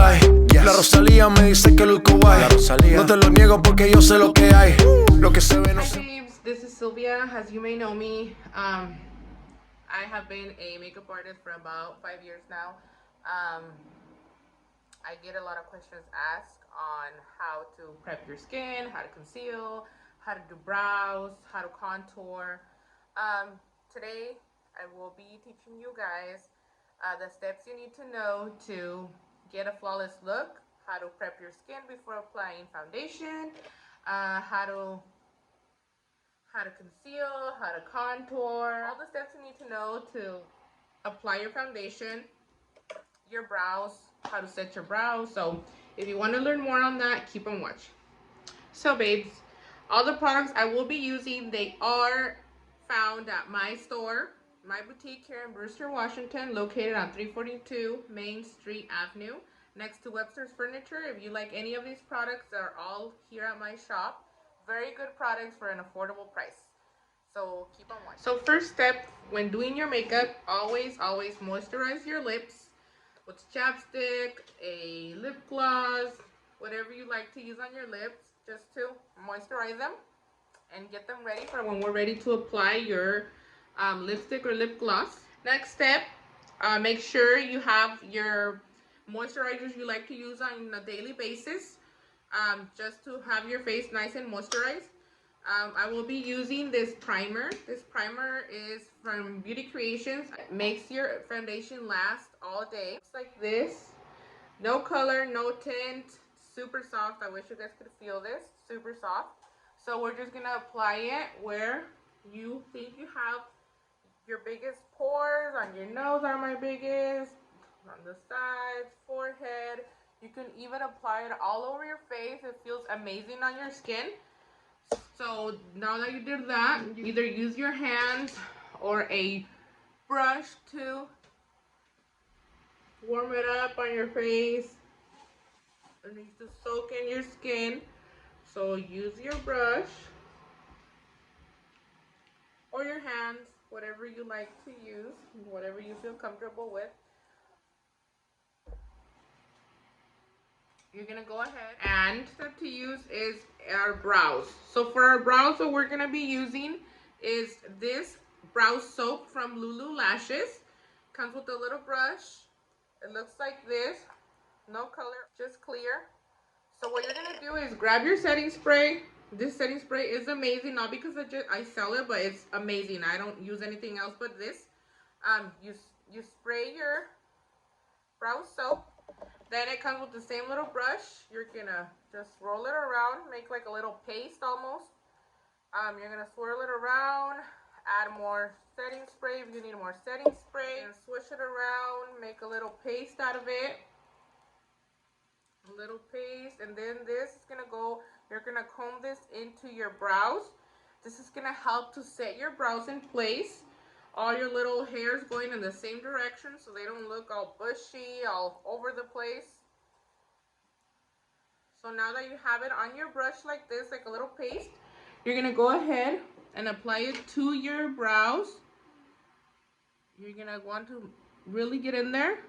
like. Yes. La Rosalía me dice que luzco guay. No te lo niego porque yo sé lo que hay. Lo que se ve no se... Hi babes, this is Sylvia. As you may know me, I have been a makeup artist for about 5 years now. I get a lot of questions asked on how to prep your skin, how to conceal, how to do brows, how to contour. Today, I will be teaching you guys the steps you need to know to get a flawless look, how to prep your skin before applying foundation, how to conceal, how to contour, all the steps you need to know to apply your foundation, your brows, how to set your brows. So if you want to learn more on that, keep on watching. So babes, all the products I will be using, they are found at my store, my boutique here in Brewster, Washington, located on 342 Main Street Avenue, next to Webster's Furniture. If you like any of these products, they're all here at my shop. Very good products for an affordable price. So keep on watching. So first step, when doing your makeup, always moisturize your lips with chapstick, a lip gloss, whatever you like to use on your lips, just to moisturize them and get them ready for when we're ready to apply your lipstick or lip gloss. Next step, make sure you have your moisturizers you like to use on a daily basis, just to have your face nice and moisturized. I will be using this primer. This primer is from Beauty Creations. It makes your foundation last all day. It's like this. No color, no tint, super soft. I wish you guys could feel this. Super soft. So we're just going to apply it where you think you have your biggest pores. On your nose are my biggest. On the sides, forehead. You can even apply it all over your face. It feels amazing on your skin. So now that you did that, you either use your hands or a brush to warm it up on your face. It needs to soak in your skin. So use your brush or your hands, whatever you like to use, whatever you feel comfortable with. You're gonna go ahead, and step to use is our brows. So for our brows, what we're gonna be using is this brow soap from Lulu Lashes. Comes with a little brush. It looks like this. No color, just clear. So what you're gonna do is grab your setting spray. This setting spray is amazing, not because I sell it, but it's amazing. I don't use anything else but this. You spray your brow soap. Then it comes with the same little brush. You're gonna just roll it around, make like a little paste almost. You're gonna swirl it around, add more setting spray if you need more setting spray, and swish it around, make a little paste out of it. A little paste, and then this is gonna go, you're gonna comb this into your brows. This is gonna help to set your brows in place. All your little hairs going in the same direction so they don't look all bushy, all over the place. So now that you have it on your brush like this, like a little paste, you're going to go ahead and apply it to your brows. You're going to want to really get in there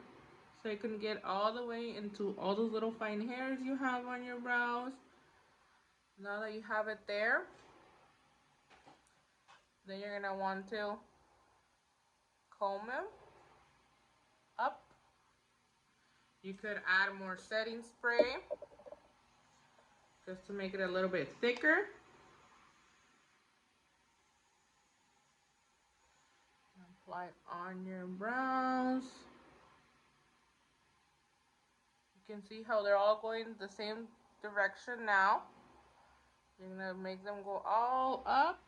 so you can get all the way into all those little fine hairs you have on your brows. Now that you have it there, then you're going to want to comb them up. You could add more setting spray just to make it a little bit thicker. Apply it on your brows. You can see how they're all going the same direction now. You're gonna make them go all up.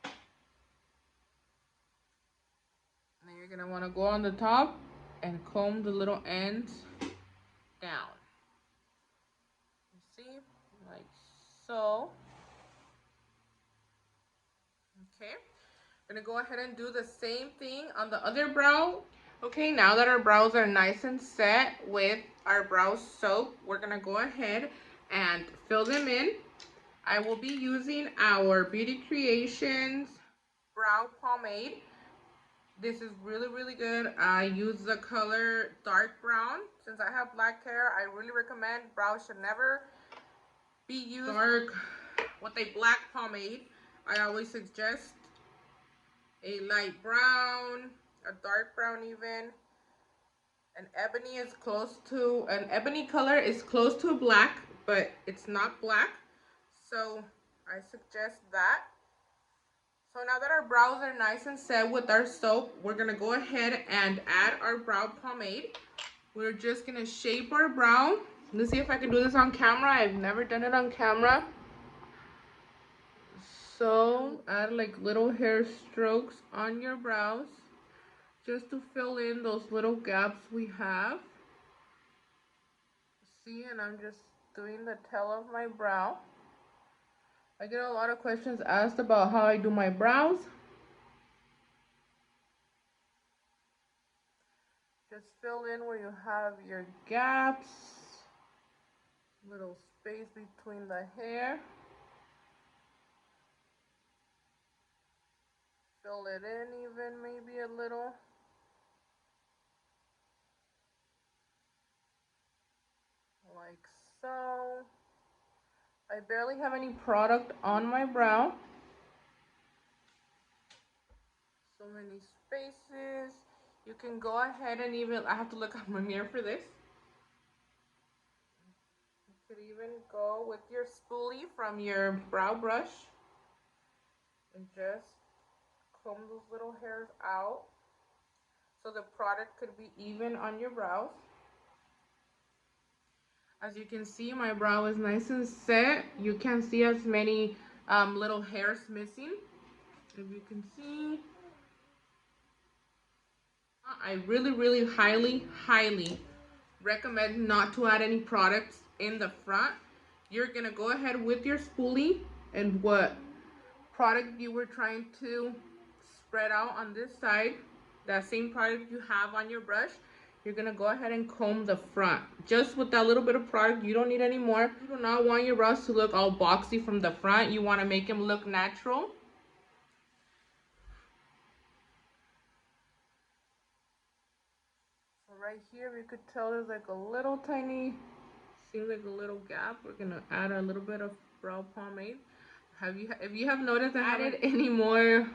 And then you're gonna wanna go on the top and comb the little ends down. You see, like so. Okay, I'm gonna go ahead and do the same thing on the other brow. Okay, now that our brows are nice and set with our brow soap, we're gonna go ahead and fill them in. I will be using our Beauty Creations brow pomade. This is really, really good. I use the color dark brown. Since I have black hair, I really recommend brows should never be used dark with a black pomade. I always suggest a light brown, a dark brown even. An ebony color is close to black, but it's not black. So I suggest that. So now that our brows are nice and set with our soap, we're gonna go ahead and add our brow pomade. We're just gonna shape our brow. Let's see if I can do this on camera. I've never done it on camera. So add like little hair strokes on your brows just to fill in those little gaps we have. See, and I'm just doing the tail of my brow. I get a lot of questions asked about how I do my brows. Just fill in where you have your gaps, little space between the hair. Fill it in even maybe a little. Like so. I barely have any product on my brow. So many spaces. You can go ahead and even, I have to look at my mirror for this. You could even go with your spoolie from your brow brush and just comb those little hairs out so the product could be even on your brows. As you can see, my brow is nice and set. You can't see as many little hairs missing. If you can see, I really highly recommend not to add any products in the front. You're gonna go ahead with your spoolie and what product you were trying to spread out on this side, that same product you have on your brush, you're gonna go ahead and comb the front. Just with that little bit of product, you don't need any more. You do not want your brows to look all boxy from the front. You wanna make them look natural. So right here, you could tell there's like a little tiny, seems like a little gap. We're gonna add a little bit of brow pomade. If you have noticed I haven't added any more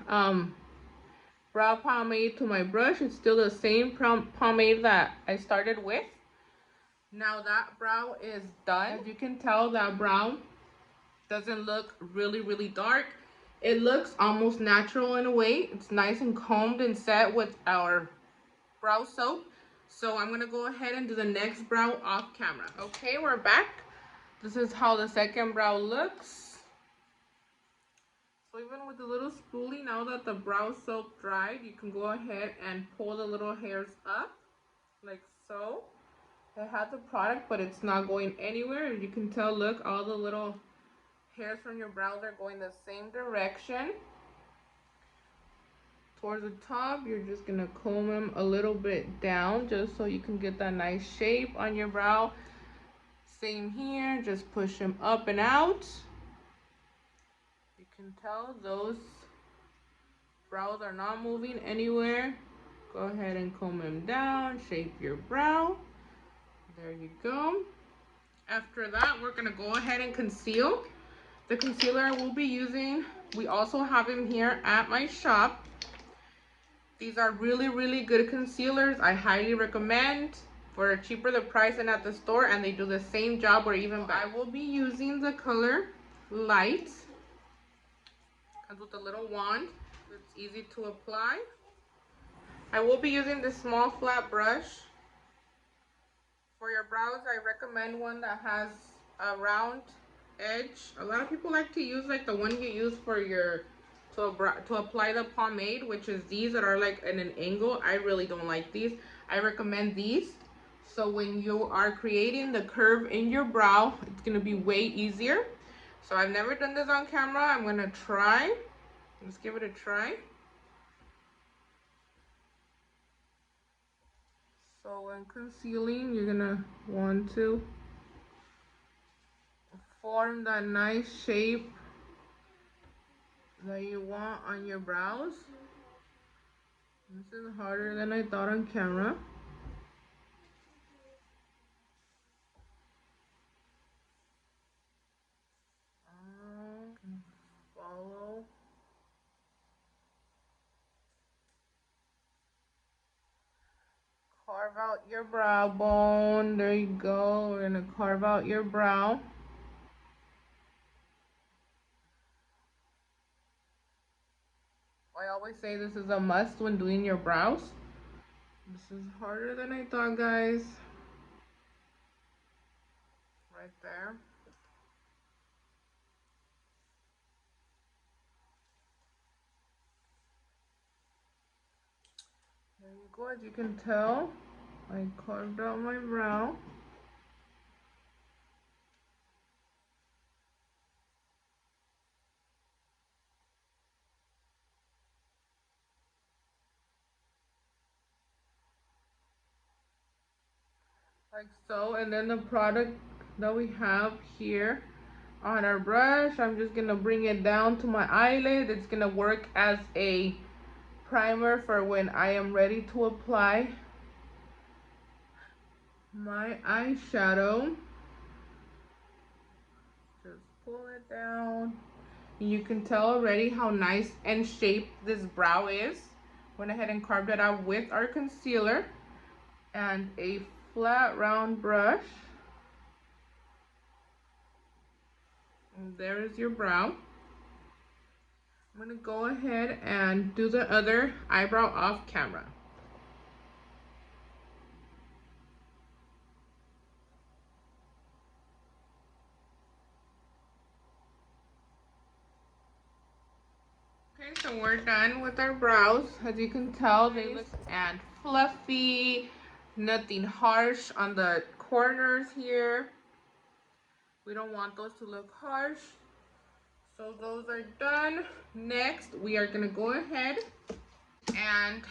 brow pomade to my brush, it's still the same pomade that I started with. Now that brow is done. As you can tell, that brow doesn't look really dark. It looks almost natural in a way. It's nice and combed and set with our brow soap. So I'm gonna go ahead and do the next brow off camera. Okay, we're back. This is how the second brow looks. So even with the little spoolie, now that the brow soap dried, you can go ahead and pull the little hairs up, like so. It has a product, but it's not going anywhere. You can tell, look, all the little hairs from your brows are going the same direction. Towards the top, you're just gonna comb them a little bit down, just so you can get that nice shape on your brow. Same here, just push them up and out. You can tell those brows are not moving anywhere. Go ahead and comb them down, shape your brow. There you go. After that, we're gonna go ahead and conceal. The concealer I will be using, we also have them here at my shop. These are really good concealers. I highly recommend. For cheaper the price than at the store, and they do the same job or even better. I will be using the color Light. Comes with a little wand. It's easy to apply. I will be using this small flat brush. For your brows, I recommend one that has a round edge. A lot of people like to use like the one you use for your to apply the pomade, which is these that are like in an angle. I really don't like these. I recommend these. So when you are creating the curve in your brow, it's gonna be way easier. So I've never done this on camera. I'm gonna try. Let's give it a try. So when concealing, you're gonna want to form that nice shape that you want on your brows. This is harder than I thought on camera. Follow. Carve out your brow bone. There you go. We're gonna carve out your brow. I always say this is a must when doing your brows. This is harder than I thought, guys. Right there. There you go. As you can tell, I carved out my brow. Like so, and then the product that we have here on our brush, I'm just gonna bring it down to my eyelid. It's gonna work as a primer for when I am ready to apply my eyeshadow. Just pull it down. You can tell already how nice and shaped this brow is. Went ahead and carved it out with our concealer and a flat round brush. And there is your brow. I'm gonna go ahead and do the other eyebrow off camera. Okay, so we're done with our brows. As you can tell, they look and fluffy, nothing harsh on the corners here. We don't want those to look harsh. So those are done. Next, we are gonna go ahead and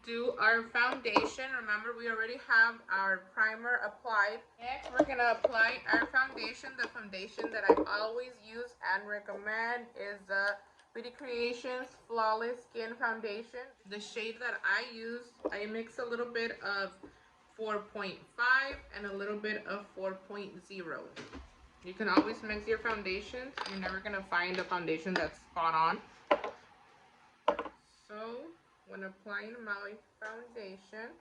do our foundation. Remember, we already have our primer applied. Next, we're gonna apply our foundation. The foundation that I always use and recommend is the Beauty Creations Flawless Skin Foundation. The shade that I use, I mix a little bit of 4.5 and a little bit of 4.0. You can always mix your foundations. You're never gonna find a foundation that's spot on. So when applying my foundation,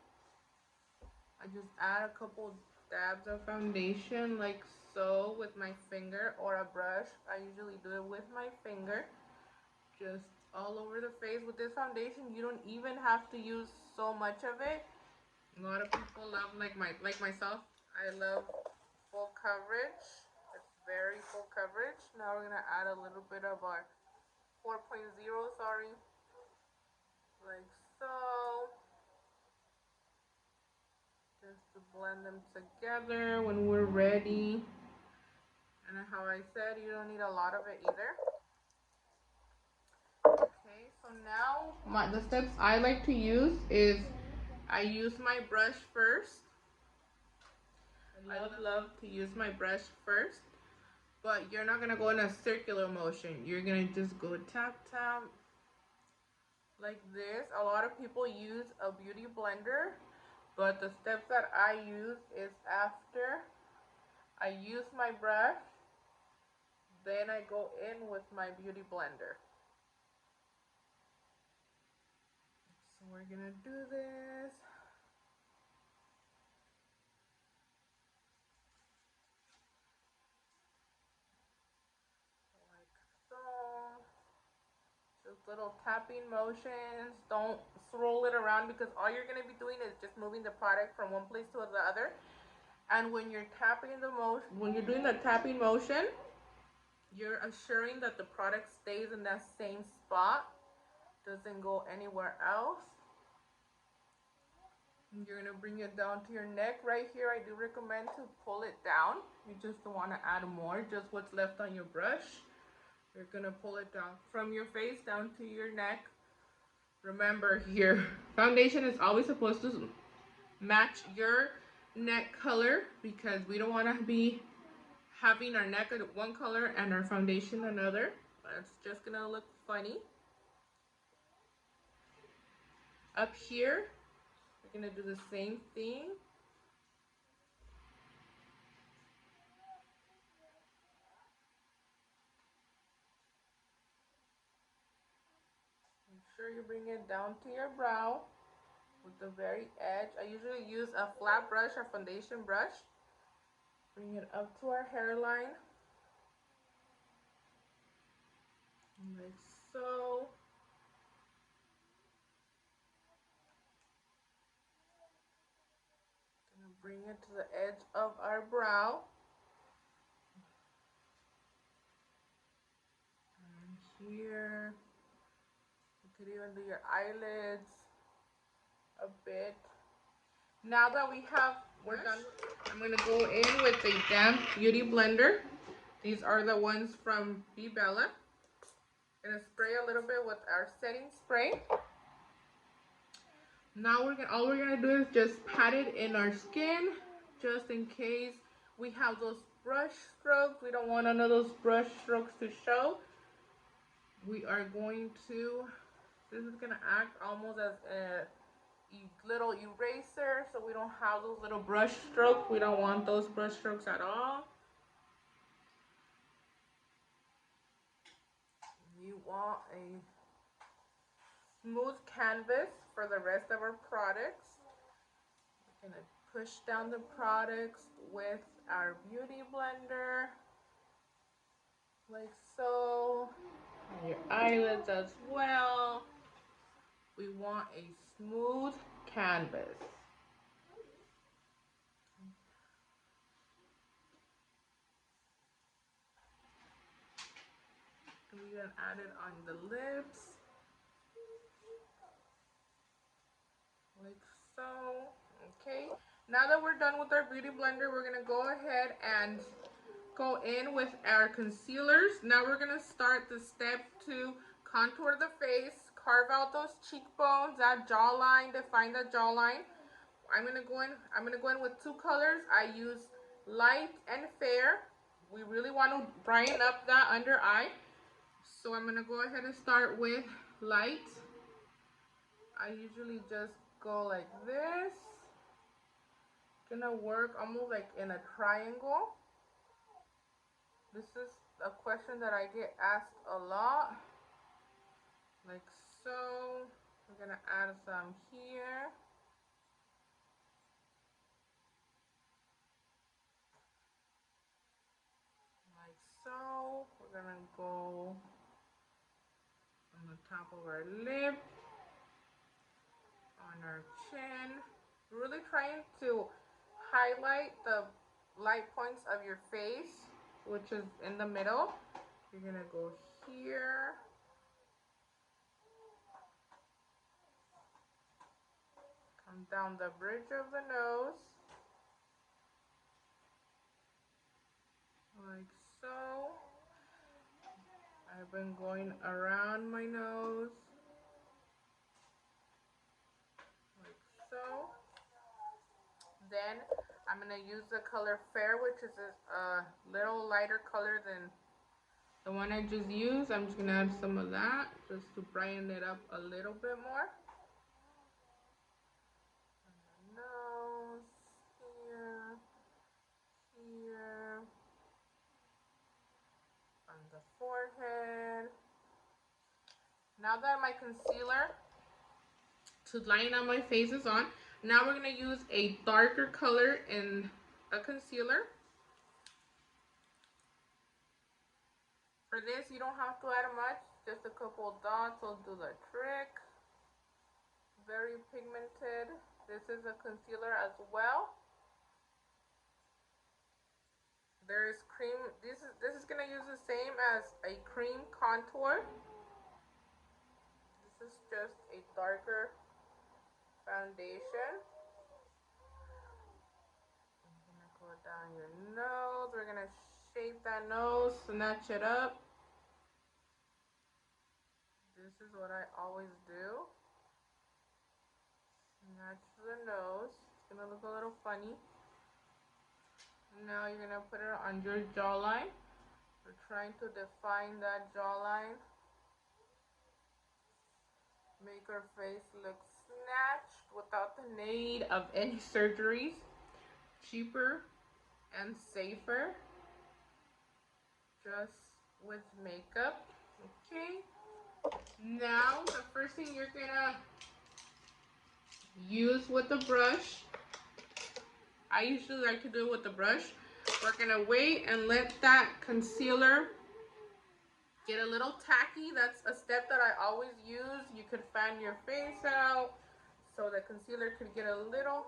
I just add a couple dabs of foundation like so with my finger or a brush. I usually do it with my finger. Just all over the face. With this foundation, you don't even have to use so much of it. A lot of people love, like myself, I love full coverage. It's very full coverage. Now we're gonna add a little bit of our 4.0, sorry, like so, just to blend them together when we're ready. And how I said, you don't need a lot of it either. Okay, so now the steps I like to use is I use my brush first. I love to use my brush first, but you're not gonna go in a circular motion. You're gonna just go tap tap like this. A lot of people use a beauty blender, but the steps that I use is after I use my brush, then I go in with my beauty blender. So we're gonna do this. Like so. Just little tapping motions. Don't swirl it around because all you're gonna be doing is just moving the product from one place to the other. And when you're tapping the motion, when you're doing the tapping motion, you're assuring that the product stays in that same spot, doesn't go anywhere else. And you're gonna bring it down to your neck right here. I do recommend to pull it down. You just don't want to add more, just what's left on your brush. You're gonna pull it down from your face down to your neck. Remember, your foundation is always supposed to match your neck color because we don't want to be having our neck one color and our foundation another. It's just gonna look funny. Up here, we're gonna do the same thing. Make sure you bring it down to your brow with the very edge. I usually use a flat brush or foundation brush. Bring it up to our hairline. Like so. Gonna bring it to the edge of our brow. And here. You could even do your eyelids a bit. Now that we're done, I'm gonna go in with a damp beauty blender. These are the ones from Be Bella. Gonna spray a little bit with our setting spray. Now all we're gonna do is just pat it in our skin, just in case we have those brush strokes. We don't want none of those brush strokes to show. We are going to. This is gonna act almost as a little eraser, so we don't have those little brush strokes. We don't want those brush strokes at all. You want a smooth canvas for the rest of our products. We're gonna push down the products with our beauty blender, like so. And your eyelids as well. We want a smooth canvas. We can add it on the lips, like so. Okay, now that we're done with our beauty blender, we're gonna go ahead and go in with our concealers. Now we're gonna start the step to contour the face, carve out those cheekbones, that jawline, define the jawline. I'm gonna go in with two colors. I use light and fair. We really want to brighten up that under eye. So I'm gonna go ahead and start with light. I usually just go like this. Gonna work almost like in a triangle. This is a question that I get asked a lot. Like so. We're gonna add some here. Like so. We're gonna go on the top of our lip, on our chin. Really trying to highlight the light points of your face, which is in the middle. You're gonna go here. Come down the bridge of the nose. Like so. I've been going around my nose. Like so. Then I'm going to use the color Fair, which is a little lighter color than the one I just used. I'm just going to add some of that just to brighten it up a little bit more. On the nose, here, here, on the forehead. Now that my concealer to line up my face is on, now we're going to use a darker color in a concealer. For this, you don't have to add much, just a couple dots will do the trick. Very pigmented. This is a concealer as well. There is cream. This is going to use the same as a cream contour. This is just a darker foundation. I'm gonna go down your nose. We're gonna shape that nose, snatch it up. This is what I always do. Snatch the nose. It's gonna look a little funny. Now you're gonna put it on your jawline. We're trying to define that jawline. Make our face look snatched without the need of any surgeries. Cheaper and safer. Just with makeup. Okay. Now the first thing you're gonna use with the brush, I usually like to do it with the brush. We're gonna wait and let that concealer get a little tacky. That's a step that I always use. You could fan your face out so the concealer could get a little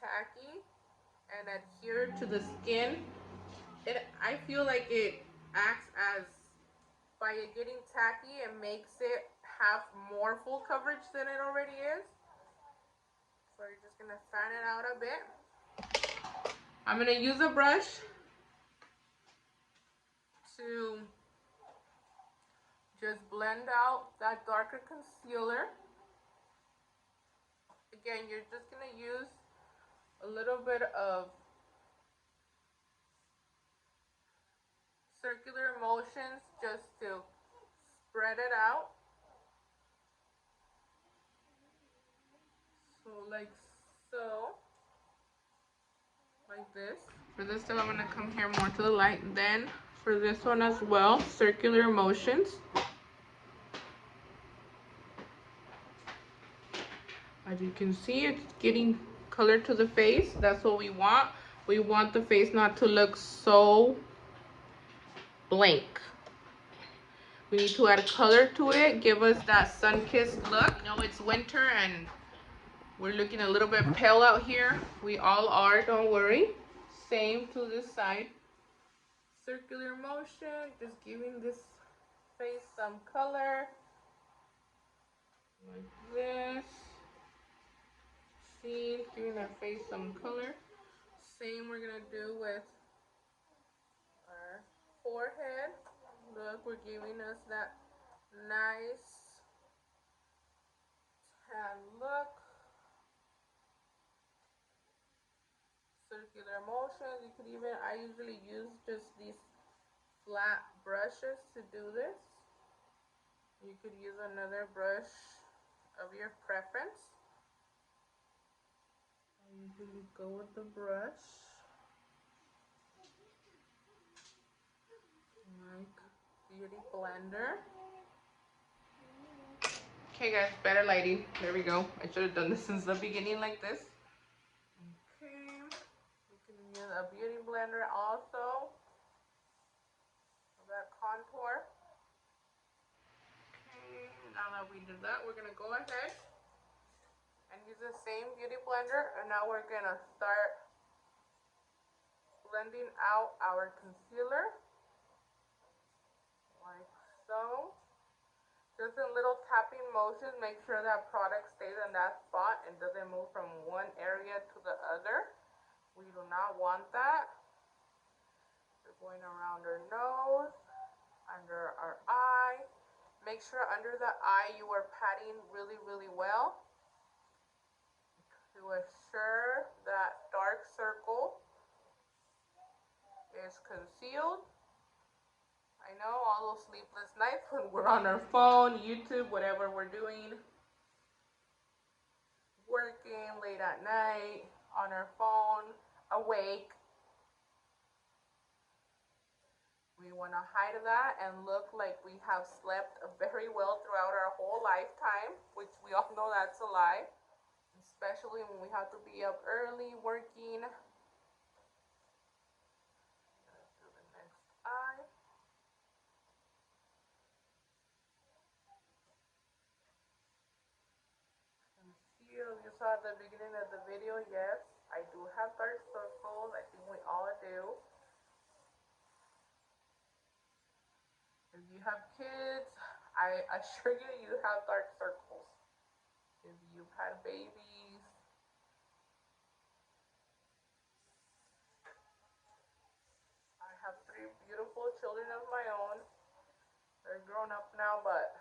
tacky and adhere to the skin. I feel like it acts as, by it getting tacky, it makes it have more full coverage than it already is. So you're just gonna fan it out a bit. I'm gonna use a brush to just blend out that darker concealer. Again, you're just gonna use a little bit of circular motions just to spread it out. So like so. Like this. For this step, I'm gonna come here more to the light. Then for this one as well, circular motions. As you can see, it's getting color to the face. That's what we want. We want the face not to look so blank. We need to add color to it, give us that sun-kissed look. You know, it's winter and we're looking a little bit pale out here. We all are, don't worry. Same to this side. Circular motion, just giving this face some color. Like this. See, giving that face some color. Same we're gonna do with our forehead. Look, we're giving us that nice tan look. Circular motions. You could even, I usually use just these flat brushes to do this. You could use another brush of your preference. I usually go with the brush. Like Beauty Blender. Okay guys, better lighting. There we go. I should have done this since the beginning like this. Okay. You can use a Beauty Blender also. That contour. Okay, now that we did that, we're gonna go ahead and use the same Beauty Blender, and now we're gonna start blending out our concealer like so. Just in little tapping motions, make sure that product stays in that spot and doesn't move from one area to the other. We do not want that. We're going around our nose, under our eye. Make sure under the eye you are patting really, really well to assure that dark circle is concealed. I know all those sleepless nights when we're on our phone, YouTube, whatever we're doing, working late at night, on our phone, awake. We want to hide that and look like we have slept very well throughout our whole lifetime, which we all know that's a lie, especially when we have to be up early working. Let's do the next eye. Conceal. You saw at the beginning of the video, yes, I do have dark circles. I think we all do. If you have kids, I assure you, you have dark circles. If you've had babies, I have 3 beautiful children of my own. They're grown up now, but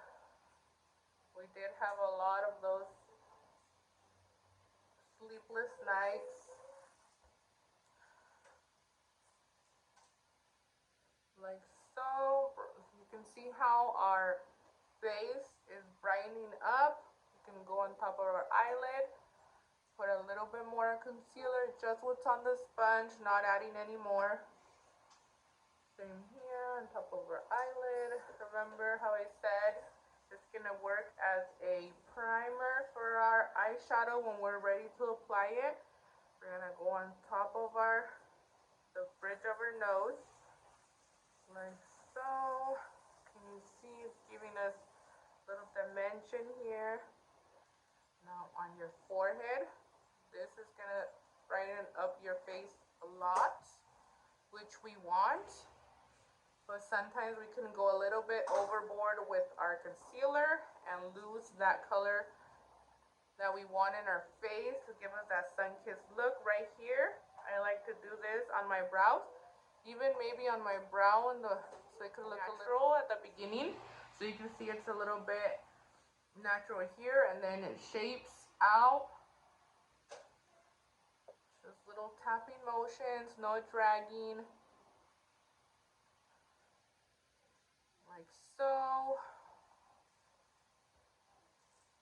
we did have a lot of those sleepless nights. Like so. You can see how our face is brightening up. You can can go on top of our eyelid. Put a little bit more concealer, just what's on the sponge, not adding any more. Same here on top of our eyelid. Remember how I said it's gonna work as a primer for our eyeshadow when we're ready to apply it. We're gonna go on top of the bridge of our nose, like so. Can you see it's giving us a little dimension here. Now on your forehead, this is gonna brighten up your face a lot, which we want. But sometimes we can go a little bit overboard with our concealer and lose that color that we want in our face to give us that sun-kissed look right here. I like to do this on my brows, even maybe on my brow so it could look natural at the beginning. So you can see it's a little bit natural here, and then it shapes out. Just little tapping motions, no dragging. Like so.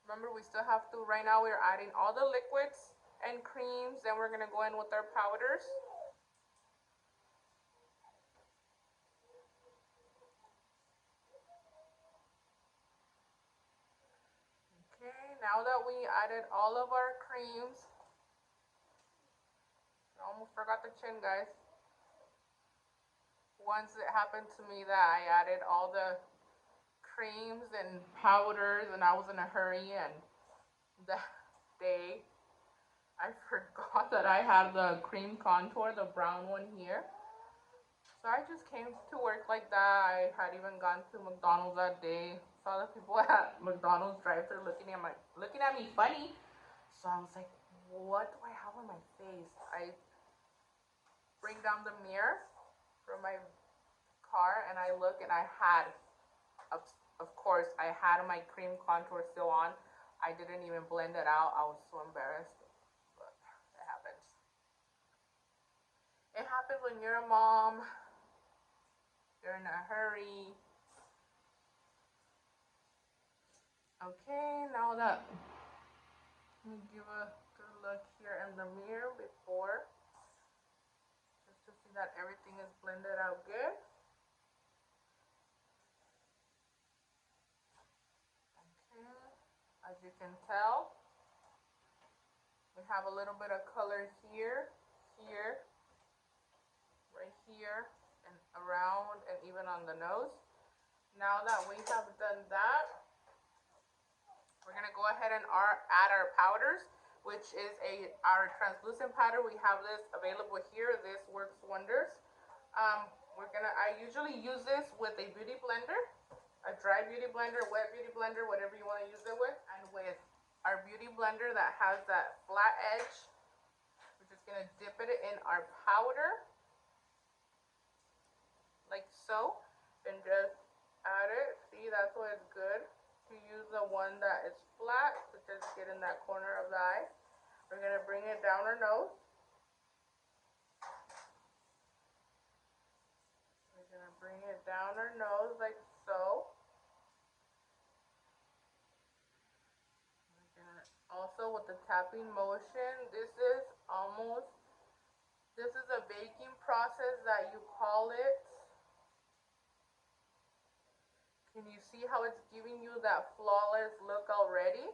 Remember, we still have to, right now we're adding all the liquids and creams, then we're gonna go in with our powders. Okay, now that we added all of our creams, I almost forgot the chin, guys. Once it happened to me that I added all the creams and powders and I was in a hurry, and that day I forgot that I had the cream contour, the brown one here. So I just came to work like that. I had even gone to McDonald's that day. Saw the people at McDonald's drive-thru looking at me funny. So I was like, what do I have on my face? I bring down the mirror from my car and I look, and I had, of course, I had my cream contour still on. I didn't even blend it out. I was so embarrassed, but it happens. It happens when you're a mom. You're in a hurry. Okay, now that, let me give a good look here in the mirror before, just to see that everything is blended out good. Okay, as you can tell, we have a little bit of color here, here, right here, and around, and even on the nose. Now that we have done that, we're gonna go ahead and add our powders, which is our translucent powder. We have this available here. This works wonders. I usually use this with a beauty blender, a dry beauty blender, wet beauty blender, whatever you want to use it with. And with our beauty blender that has that flat edge, we're just gonna dip it in our powder, like so, and just add it. See, that's why it's good to use the one that is flat to just get in that corner of the eye. We're gonna bring it down our nose. We're gonna bring it down our nose like so. We're gonna also, with the tapping motion, this is a baking process that you call it. Can you see how it's giving you that flawless look already?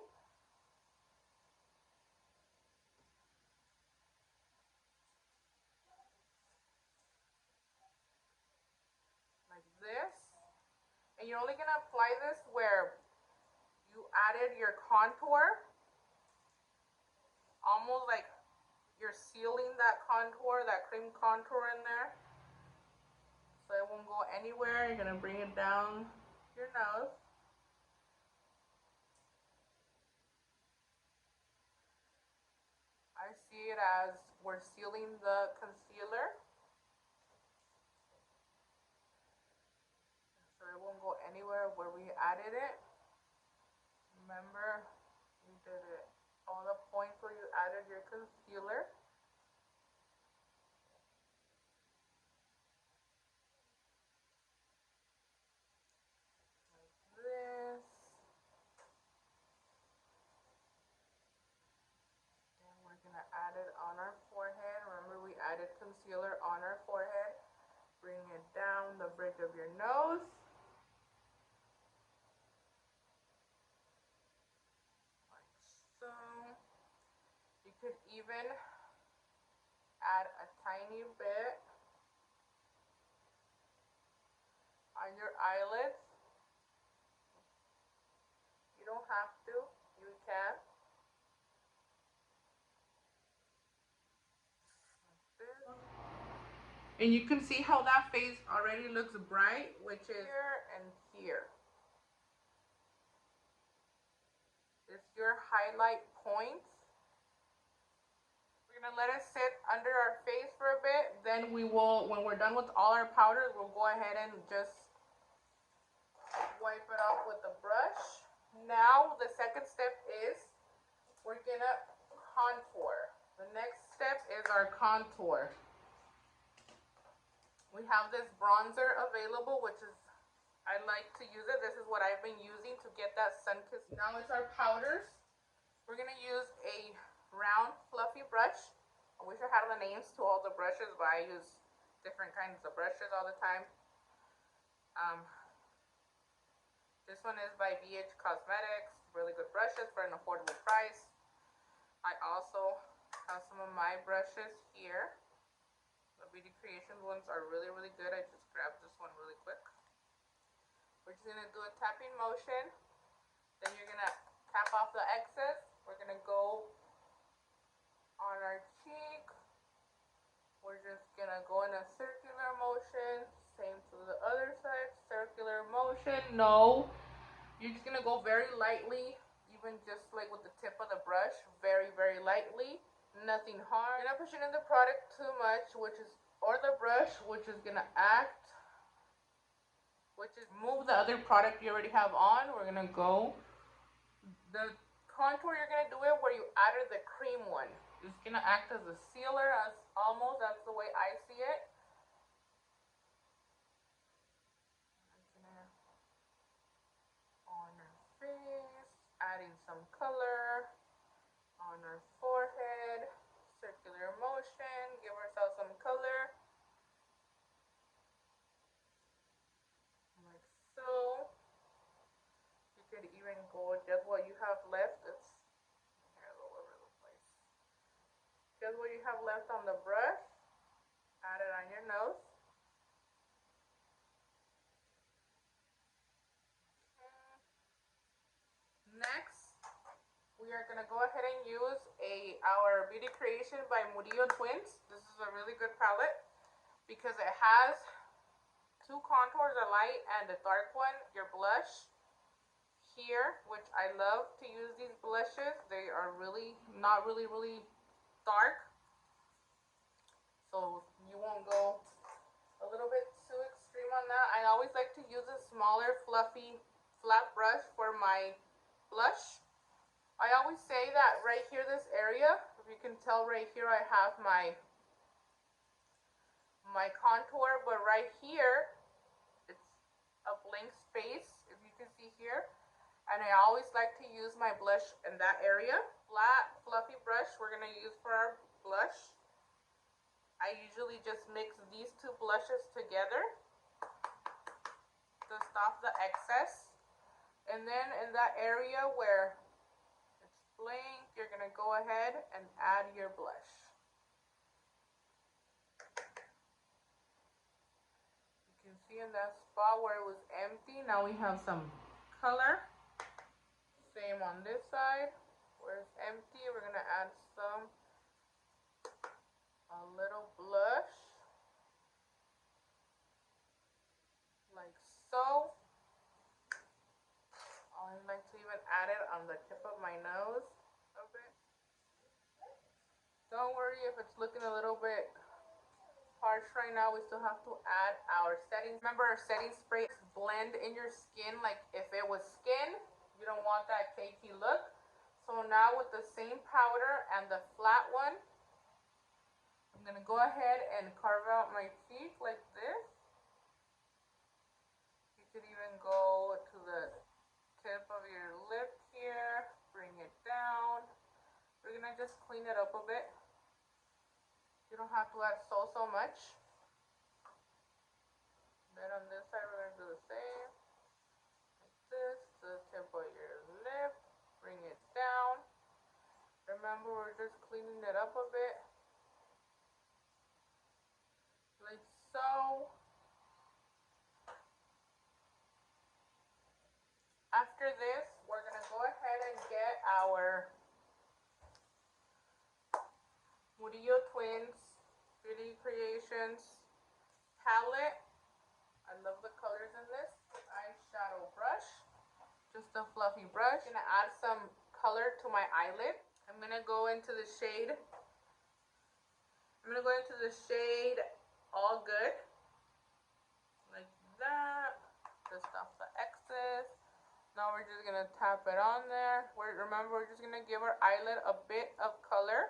Like this. And you're only gonna apply this where you added your contour, almost like you're sealing that contour, that cream contour in there, so it won't go anywhere. You're gonna bring it down your nose. I see it as we're sealing the concealer, so it won't go anywhere where we added it. Remember, we did it all the points where you added your concealer. Like this. concealer on our forehead. Bring it down the bridge of your nose. Like so. You could even add a tiny bit on your eyelids. You don't have to, you can. And you can see how that face already looks bright, which is here and here. It's your highlight points. We're gonna let it sit under our face for a bit. Then we will, when we're done with all our powders, we'll go ahead and just wipe it off with a brush. Now the second step is we're gonna contour. The next step is our contour. We have this bronzer available, which is, I like to use it. This is what I've been using to get that sun-kissed. Now it's our powders. We're gonna use a round, fluffy brush. I wish I had the names to all the brushes, but I use different kinds of brushes all the time. This one is by BH Cosmetics. Really good brushes for an affordable price. I also have some of my brushes here. The Beauty Creations ones are really, really good. I just grabbed this one really quick. We're just gonna do a tapping motion. Then you're gonna tap off the excess. We're gonna go on our cheek. We're just gonna go in a circular motion. Same to the other side, circular motion. No, you're just gonna go very lightly, even just like with the tip of the brush, very, very lightly. Nothing hard. You're not pushing in the product too much, or the brush, which is gonna move the other product you already have on. We're gonna go. The contour, you're gonna do it where you added the cream one. It's gonna act as a sealer, that's the way I see it. On her face, adding some color. On her forehead, circular motion, give ourselves some color. Like so. You could even go just what you have left. It's here all over the place. Just what you have left on the brush, add it on your nose. Next, we are gonna go ahead and use our Beauty Creation by Murillo Twins. This is a really good palette because it has two contours, a light and a dark one. Your blush here, which I love to use these blushes. They are not really dark, so you won't go a little bit too extreme on that. I always like to use a smaller, fluffy, flat brush for my blush. I always say that right here, this area, if you can tell right here, I have my contour, but right here, it's a blank space, if you can see here. And I always like to use my blush in that area. Flat, fluffy brush we're gonna use for our blush. I usually just mix these two blushes together to stop the excess. And then in that area where it's blank, you're gonna go ahead and add your blush. You can see in that spot where it was empty, now we have some color. Same on this side, where it's empty, we're gonna add a little blush, like so. I like to even add it on the tip of my nose a bit. Don't worry if it's looking a little bit harsh right now, we still have to add our setting. Remember, our setting spray blend in your skin, like if it was skin, you don't want that cakey look. So now with the same powder and the flat one, I'm gonna go ahead and carve out my cheek like this. You could even go to the tip of your lip here, bring it down. We're gonna just clean it up a bit. You don't have to add so much. Then on this side we're gonna do the same. Like this, to the tip of your lip. Bring it down. Remember, we're just cleaning it up a bit. Like so. After this, we're gonna go ahead and get our Murillo Twins Beauty Creations palette. I love the colors in this. Eyeshadow brush, just a fluffy brush. I'm gonna add some color to my eyelid. I'm gonna go into the shade. All Good, like that. Just off the excess. Now we're just gonna tap it on there. Remember, we're just gonna give our eyelid a bit of color.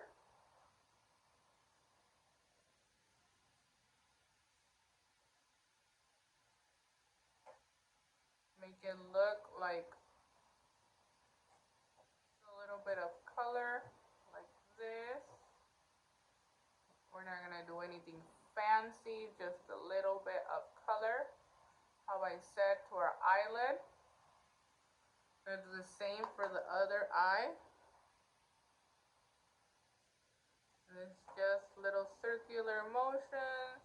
Make it look like a little bit of color, like this. We're not gonna do anything fancy, just a little bit of color. How I said, to our eyelid. Gonna do the same for the other eye. And it's just little circular motions.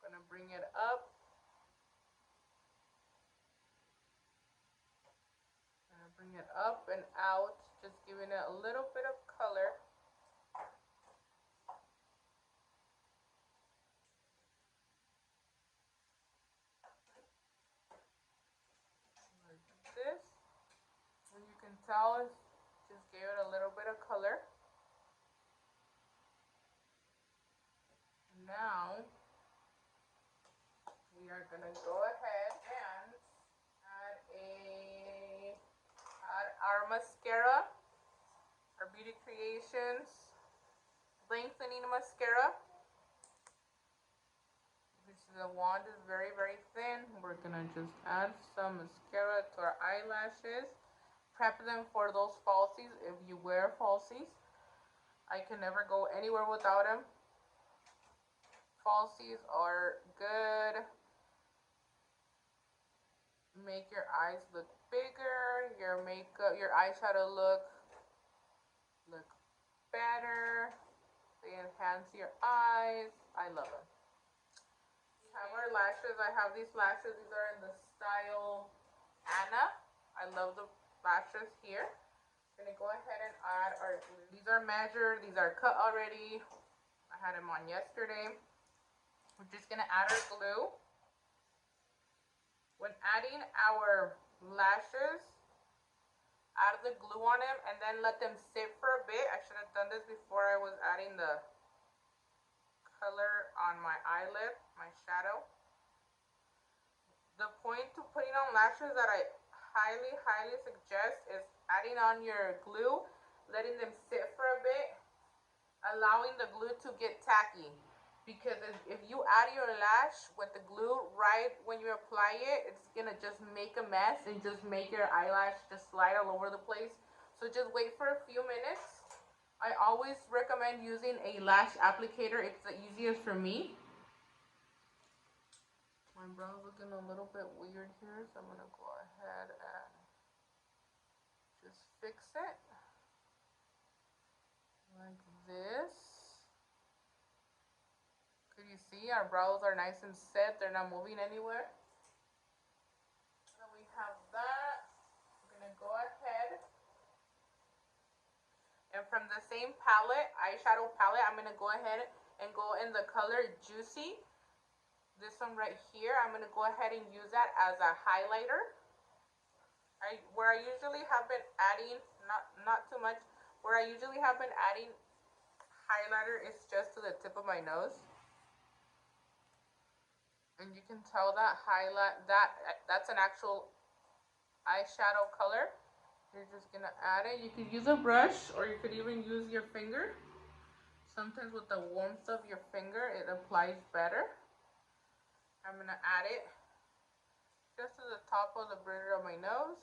Gonna bring it up. Gonna bring it up and out, just giving it a little bit of color. Like this. And you can tell it just gave it a little bit of color. Now we are gonna go ahead and add our mascara, our Beauty Creations lengthening mascara. The wand is very, very thin. We're gonna just add some mascara to our eyelashes. Prep them for those falsies if you wear falsies. I can never go anywhere without them. Falsies are good. Make your eyes look bigger. Your makeup, your eyeshadow look better. They enhance your eyes. I love them. We have our lashes. I have these lashes. These are in the style Anna. I love the lashes here. I'm gonna go ahead and add our glue. These are measured. These are cut already. I had them on yesterday. We're just gonna add our glue. When adding our lashes, add the glue on them and then let them sit for a bit. I should have done this before I was adding the color on my eyelid, my shadow. The point to putting on lashes that I highly, highly suggest is adding on your glue, letting them sit for a bit, allowing the glue to get tacky. Because if you add your lash with the glue right when you apply it, it's gonna just make a mess and just make your eyelash just slide all over the place. So just wait for a few minutes. I always recommend using a lash applicator. It's the easiest for me. My brow's looking a little bit weird here, so I'm gonna go ahead and just fix it like this. Could you see our brows are nice and set? They're not moving anywhere. So we have that. I'm gonna go ahead and from the same palette, eyeshadow palette, I'm gonna go ahead and go in the color Juicy. This one right here, I'm gonna go ahead and use that as a highlighter. Where I usually have been adding, not too much, where I usually have been adding highlighter is just to the tip of my nose. And you can tell that that's an actual eyeshadow color. You're just gonna add it. You could use a brush or you could even use your finger. Sometimes with the warmth of your finger, it applies better. I'm gonna add it just to the top of the bridge of my nose.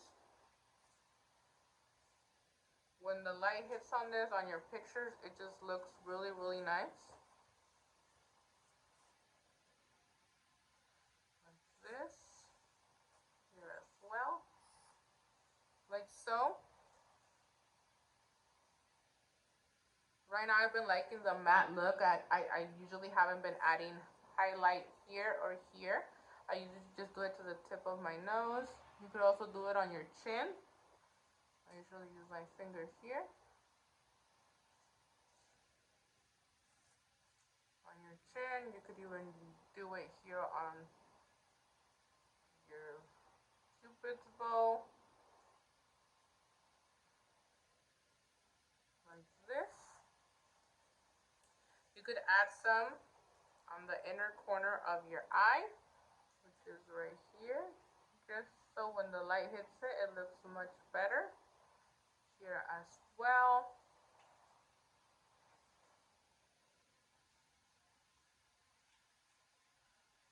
when the light hits on this, on your pictures, it just looks really, really nice. Like this. Here as well. Like so. Right now I've been liking the matte look. I usually haven't been adding highlight here or here. I usually just do it to the tip of my nose. You could also do it on your chin. I usually use my finger here. On your chin, you could even do it here on your cupid's bow. Like this. You could add some on the inner corner of your eye, which is right here. Just so when the light hits it, it looks much better. Here as well.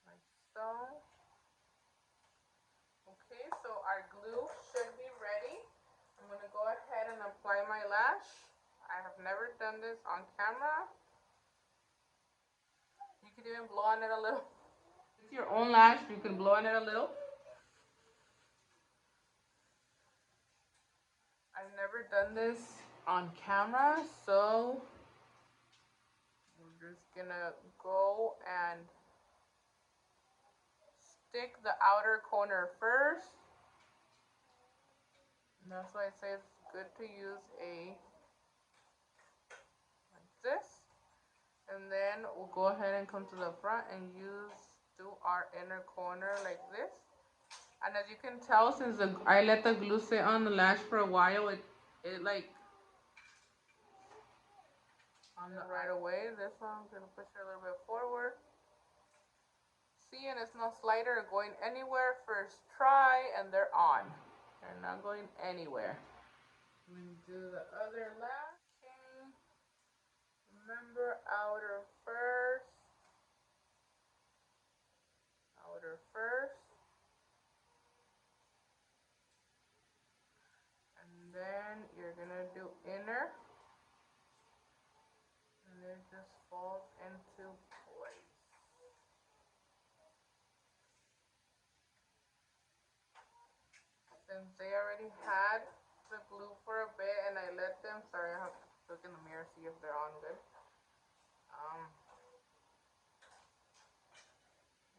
Like so. Okay, so our glue should be ready. I'm going to go ahead and apply my lash. I have never done this on camera. You could even blow on it a little. It's your own lash, you can blow on it a little. I've never done this on camera, so we're just gonna go and stick the outer corner first. And that's why I say it's good to use a like this. And then we'll go ahead and come to the front and do our inner corner like this. And as you can tell, since I let the glue sit on the lash for a while, it like on the right away. This one I'm gonna push it a little bit forward. See, and it's no slider or going anywhere. First try, and they're on. They're not going anywhere. I'm gonna do the other lash. Okay. Remember, outer first. Outer first. And then you're gonna do inner. And it just falls into place. Since they already had the glue for a bit and I let them, sorry, I have to look in the mirror, see if they're on good.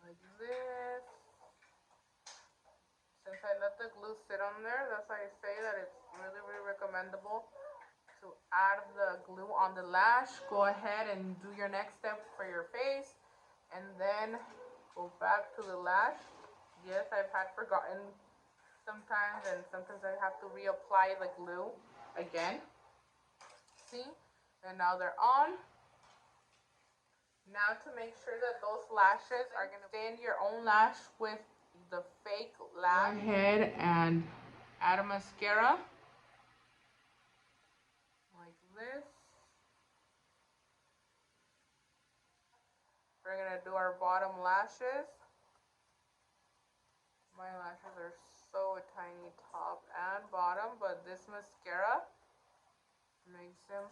Like this. Since I let the glue sit on there, that's why I say that it's really, really recommendable to add the glue on the lash. Go ahead and do your next step for your face and then go back to the lash. Yes, I've had forgotten sometimes, and sometimes I have to reapply the glue again. See? And now they're on. Now to make sure that those lashes are going to stay in your own lash with the fake lash. Go ahead and add a mascara. Like this. We're going to do our bottom lashes. My lashes are so tiny top and bottom, but this mascara makes them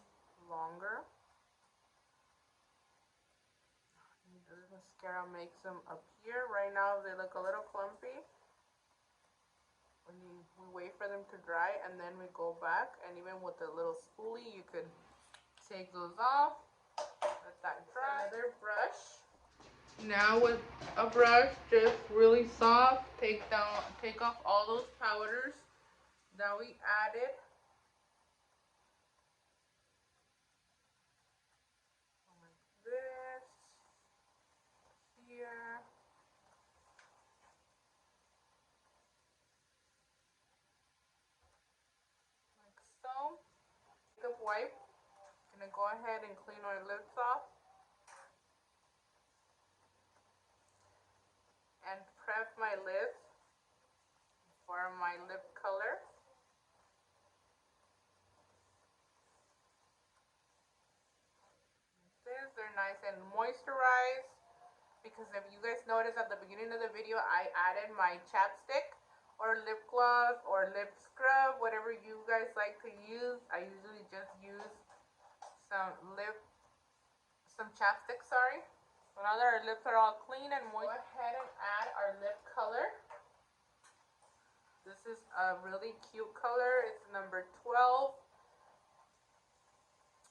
longer. This mascara makes them appear. Right now they look a little clumpy. When we wait for them to dry and then we go back, and even with the little spoolie you could take those off. Let that dry. Another brush. Now with a brush, just really soft, take off all those powders that we added. Makeup wipe. Gonna go ahead and clean our lips off and prep my lips for my lip color. They're nice and moisturized, because if you guys noticed at the beginning of the video, I added my chapstick or lip gloss or lip scrub, whatever you guys like to use. I usually just use some chapstick, sorry. So now that our lips are all clean and moist, go ahead and add our lip color. This is a really cute color. It's number 12.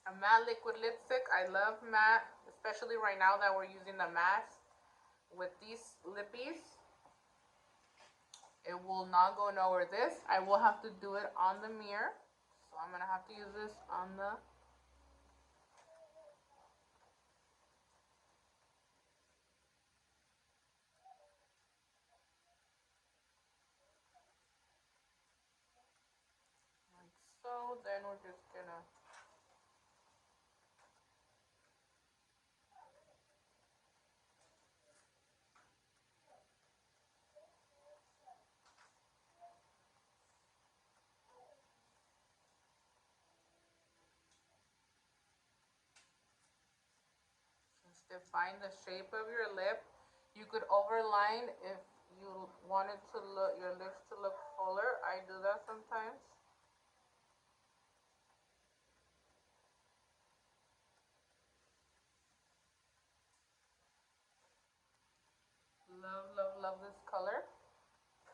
A matte liquid lipstick. I love matte, especially right now that we're using the matte with these lippies. It will not go nowhere. This, I will have to do it on the mirror. So I'm going to have to use this on the... like so. Then we're just going to... define the shape of your lip. You could overline if you wanted to look your lips to look fuller. I do that sometimes. Love, love, love this color.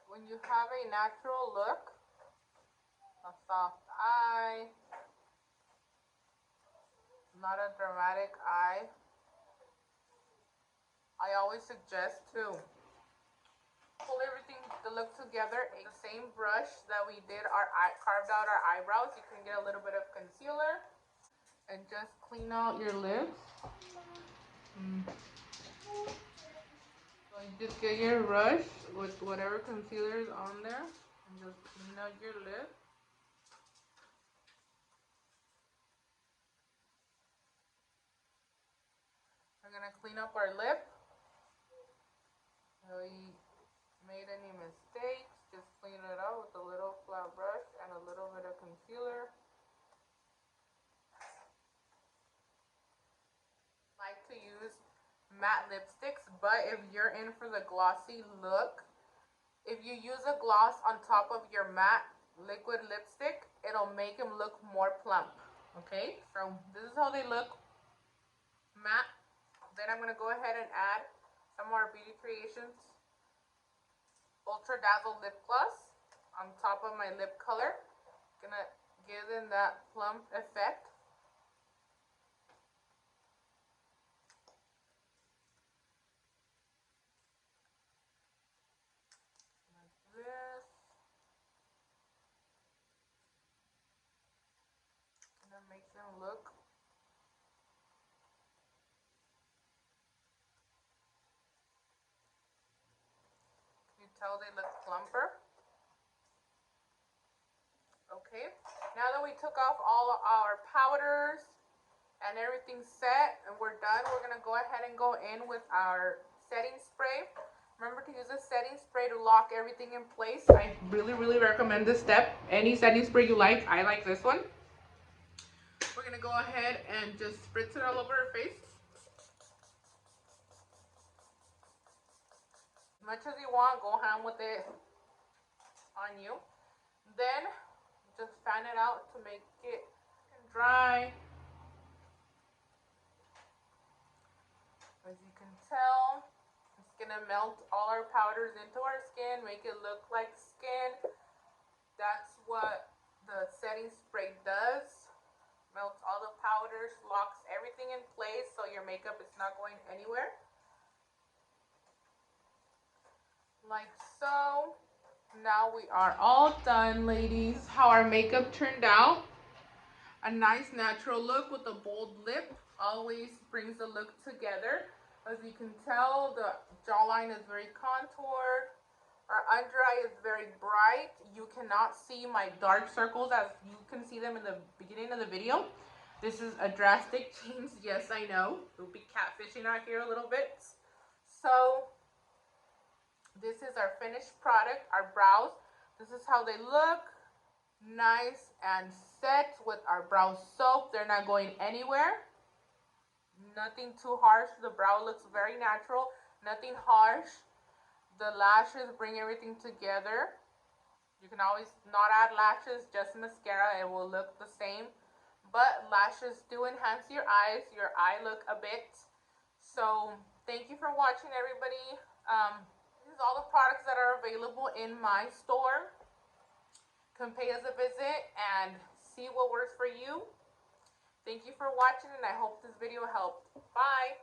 When you have a natural look, a soft eye, not a dramatic eye, I always suggest to pull everything to look together. The same brush that we did carved out our eyebrows, you can get a little bit of concealer and just clean out your lips. So you just get your brush with whatever concealer is on there and just clean out your lips. We're gonna clean up our lip. If we made any mistakes, just clean it out with a little flat brush and a little bit of concealer. I like to use matte lipsticks, but if you're in for the glossy look, if you use a gloss on top of your matte liquid lipstick, it'll make them look more plump. Okay, so this is how they look matte. Then I'm going to go ahead and add some more Beauty Creations Ultra Dazzle Lip Gloss on top of my lip color. Gonna give them that plump effect. Like this. And that makes them look tell they look plumper. Okay, now that we took off all our powders and everything's set and we're done, we're gonna go ahead and go in with our setting spray. Remember to use a setting spray to lock everything in place. I really, really recommend this step. Any setting spray you like, I like this one. We're gonna go ahead and just spritz it all over our face. Much as you want, go ham with it on you. Then just fan it out to make it dry. As you can tell, it's gonna melt all our powders into our skin, make it look like skin. That's what the setting spray does. Melts all the powders, locks everything in place so your makeup is not going anywhere. Like so. Now we are all done, ladies. How our makeup turned out. A nice natural look with a bold lip always brings the look together. As you can tell, the jawline is very contoured. Our under eye is very bright. You cannot see my dark circles as you can see them in the beginning of the video. This is a drastic change. Yes, I know. We'll be catfishing out here a little bit. So this is our finished product, our brows. This is how they look. Nice and set with our brow soap. They're not going anywhere. Nothing too harsh. The brow looks very natural. Nothing harsh. The lashes bring everything together. You can always not add lashes, just mascara. It will look the same. But lashes do enhance your eyes, your eye look a bit. So thank you for watching, everybody. This is all the products that are available in my store. Come pay us a visit and see what works for you. Thank you for watching, and I hope this video helped. Bye.